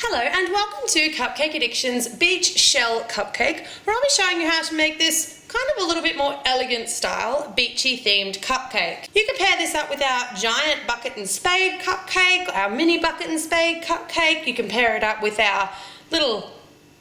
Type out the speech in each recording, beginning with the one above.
Hello and welcome to Cupcake Addiction's Beach Shell Cupcake, where I'll be showing you how to make this kind of a little bit more elegant style, beachy themed cupcake. You can pair this up with our giant bucket and spade cupcake, our mini bucket and spade cupcake. You can pair it up with our little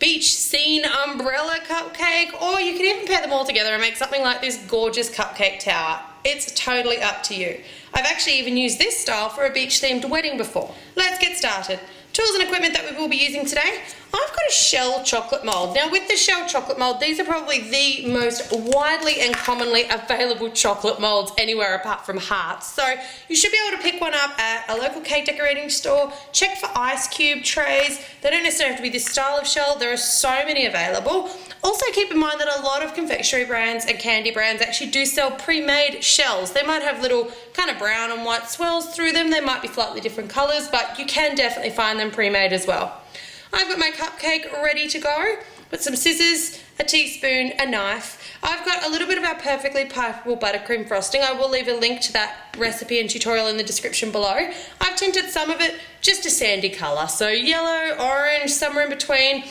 beach scene umbrella cupcake, or you can even pair them all together and make something like this gorgeous cupcake tower. It's totally up to you. I've actually even used this style for a beach themed wedding before. Let's get started. Tools and equipment that we will be using today. I've got a shell chocolate mould. Now with the shell chocolate mould, these are probably the most widely and commonly available chocolate moulds anywhere apart from Hearts. So you should be able to pick one up at a local cake decorating store. Check for ice cube trays. They don't necessarily have to be this style of shell. There are so many available. Also keep in mind that a lot of confectionery brands and candy brands actually do sell pre-made shells. They might have little kind of brown and white swirls through them. They might be slightly different colours, but you can definitely find them pre-made as well. I've got my cupcake ready to go with some scissors, a teaspoon, a knife. I've got a little bit of our perfectly pipeable buttercream frosting. I will leave a link to that recipe and tutorial in the description below. I've tinted some of it just a sandy colour, so yellow, orange, somewhere in between.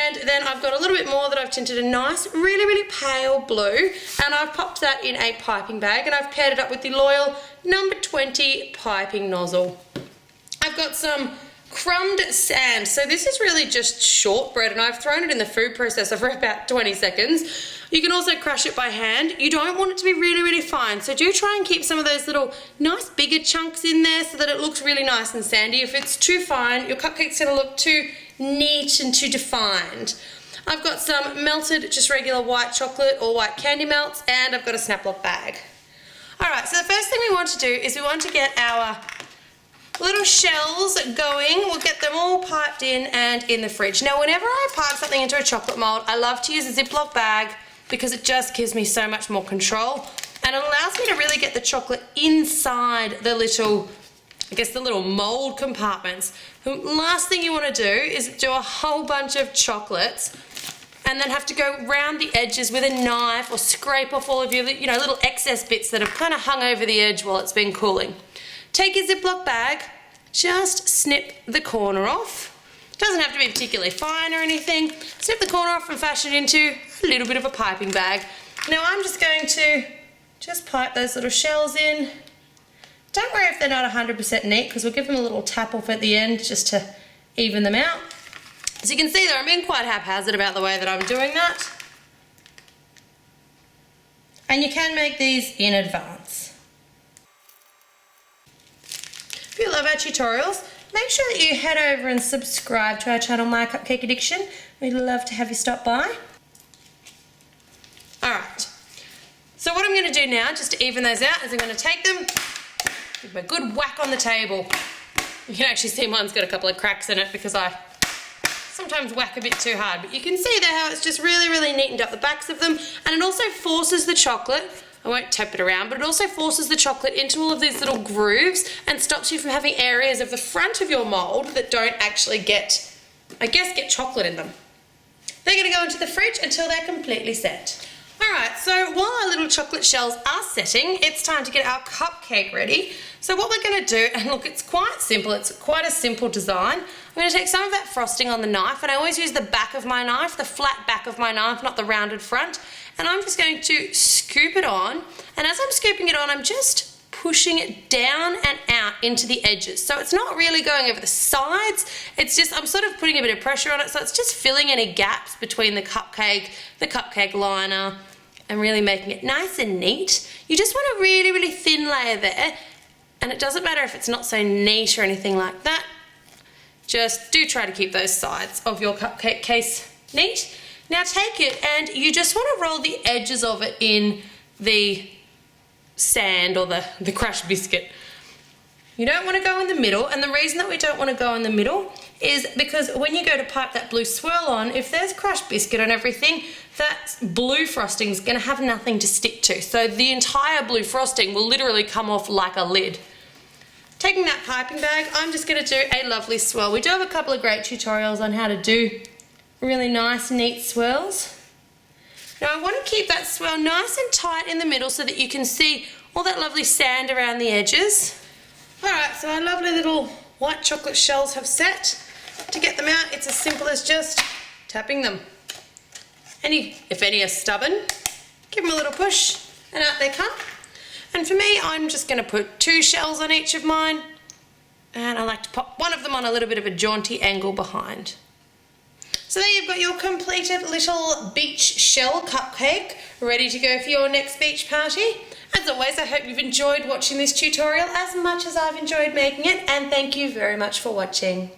And then I've got a little bit more that I've tinted a nice, really pale blue, and I've popped that in a piping bag, and I've paired it up with the Loyal number 20 piping nozzle. I've got some crumbed sand, so this is really just shortbread, and I've thrown it in the food processor for about 20 seconds. You can also crush it by hand. You don't want it to be really fine, so do try and keep some of those little nice bigger chunks in there so that it looks really nice and sandy. If it's too fine, your cupcake's going to look too neat and too defined. I've got some melted, just regular white chocolate or white candy melts, and I've got a snap lock bag. Alright, so the first thing we want to do is we want to get our little shells going. We'll get them all piped in and in the fridge. Now whenever I pipe something into a chocolate mold, I love to use a Ziploc bag because it just gives me so much more control, and it allows me to really get the chocolate inside the little, I guess, the little mold compartments. The last thing you want to do is do a whole bunch of chocolates and then have to go round the edges with a knife or scrape off all of your, little excess bits that have kind of hung over the edge while it's been cooling. Take your Ziploc bag, just snip the corner off. Doesn't have to be particularly fine or anything. Snip the corner off and fashion it into a little bit of a piping bag. Now I'm just going to just pipe those little shells in. Don't worry if they're not 100% neat, because we'll give them a little tap off at the end just to even them out. As you can see there, I'm being quite haphazard about the way that I'm doing that. And you can make these in advance. If you love our tutorials, make sure that you head over and subscribe to our channel, My Cupcake Addiction. We'd love to have you stop by. Alright, so what I'm going to do now, just to even those out, is I'm going to take them, give them a good whack on the table. You can actually see mine's got a couple of cracks in it because I sometimes whack a bit too hard, but you can see there how it's just really neatened up the backs of them, and it also forces the chocolate, I won't tap it around, but it also forces the chocolate into all of these little grooves and stops you from having areas of the front of your mould that don't actually get chocolate in them. They're going to go into the fridge until they're completely set. Alright, so while our little chocolate shells are setting, it's time to get our cupcake ready. So what we're going to do, and look, it's quite simple, it's quite a simple design. I'm going to take some of that frosting on the knife, and I always use the back of my knife, the flat back of my knife, not the rounded front. And I'm just going to scoop it on, and as I'm scooping it on, I'm just pushing it down and out into the edges. So it's not really going over the sides, it's just, I'm sort of putting a bit of pressure on it, so it's just filling any gaps between the cupcake liner, and really making it nice and neat. You just want a really thin layer there, and it doesn't matter if it's not so neat or anything like that. Just do try to keep those sides of your cupcake case neat. Now take it and you just want to roll the edges of it in the sand or the crushed biscuit. You don't want to go in the middle, and the reason that we don't want to go in the middle is because when you go to pipe that blue swirl on, if there's crushed biscuit and everything, that blue frosting is going to have nothing to stick to. So the entire blue frosting will literally come off like a lid. Taking that piping bag, I'm just going to do a lovely swirl. We do have a couple of great tutorials on how to do really nice, neat swirls. Now I want to keep that swirl nice and tight in the middle so that you can see all that lovely sand around the edges. Alright, so our lovely little white chocolate shells have set. To get them out, it's as simple as just tapping them. If any are stubborn, give them a little push and out they come. And for me, I'm just going to put 2 shells on each of mine, and I like to pop one of them on a little bit of a jaunty angle behind. So there you've got your completed little beach shell cupcake ready to go for your next beach party. As always, I hope you've enjoyed watching this tutorial as much as I've enjoyed making it, and thank you very much for watching.